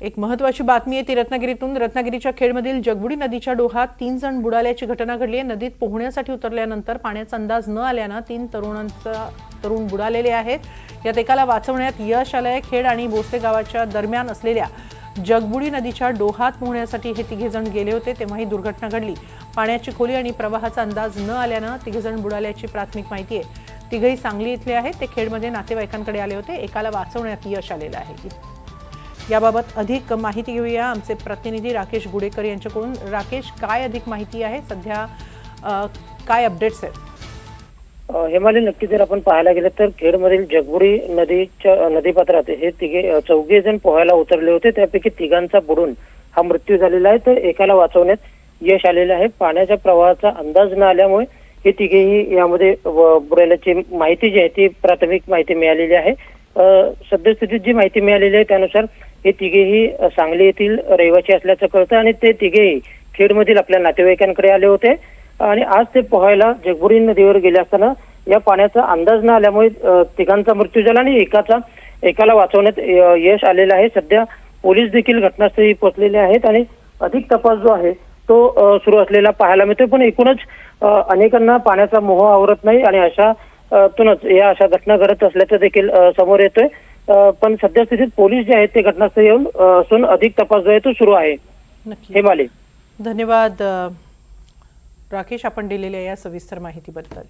एक महत्त्वाची बातमी आहे ती रत्नागिरीतून। रत्नागिरीच्या खेडमधील जगबुडी नदीच्या डोहात 3 जण बुडाल्याची घटना घडली आहे। नदीत पोहण्यासाठी उतरल्यानंतर पाण्याचा अंदाज न आल्याने 3 तरुण बुडालेले आहेत। यात एकाला वाचवण्यात यश आलंय। खेड आणि बोस्ते गावाच्या दरम्यान असलेल्या जगबुडी नदीच्या डोहात पोहण्यासाठी हे तिघे जण गेले होते तेव्हा ही दुर्घटना घडली। पाण्याची खोली आणि प्रवाहाचा अंदाज न आल्याने तिघे जण बुडाल्याची प्राथमिक माहिती आहे। तिघेही सांगली इथले आहेत। ते खेडमध्ये नातेवाईकांकडे आले होते। एकाला वाचवण्यात यश आलेलं आहे। याबाबत अधिक माहिती घेऊया आमचे प्रतिनिधी राकेश गुडेकर यांच्याकडून। राकेश, काय अधिक माहिती आहे? सध्या काय अपडेट्स आहेत? हेमाली, नक्की जर आपण पाहायला गेलं तर खेडमधील जगबुडी नदीच्या नदीपात्रात हे चौघे जण पोहायला उतरले होते। त्यापैकी तिघांचा बुडून हा मृत्यू झालेला आहे, तर एकाला वाचवण्यात यश आलेलं आहे। पाण्याच्या प्रवाहाचा अंदाज न आल्यामुळे हे तिघेही यामध्ये बुडाल्याची माहिती जी आहे ती प्राथमिक माहिती मिळालेली आहे। सद्यस्थितीत जी माहिती मिळालेली आहे त्यानुसार हे तिघेही सांगली येथील रहिवासी असल्याचं कळतं आणि ते तिघेही खेडमधील आपल्या नातेवाईकांकडे आले होते आणि आज ते पोहायला जगबुडी नदीवर गेले असताना या पाण्याचा अंदाज न आल्यामुळे तिघांचा मृत्यू झाला आणि एकाला वाचवण्यात यश आलेलं आहे। सध्या पोलीस देखील घटनास्थळी पोहोचलेले आहेत आणि अधिक तपास जो आहे तो सुरू असलेला पाहायला मिळतोय। पण एकूणच अनेकांना पाण्याचा मोह आवरत नाही आणि अशा घटना घडत असल्याचं देखील समोर येतोय। पण सध्या स्थितीत पोलीस जे आहेत ते घटनास्थळी येऊन असून अधिक तपास जो आहे तो सुरू आहे। हेमाली, धन्यवाद राकेश, आपण दिलेल्या या सविस्तर माहितीबद्दल।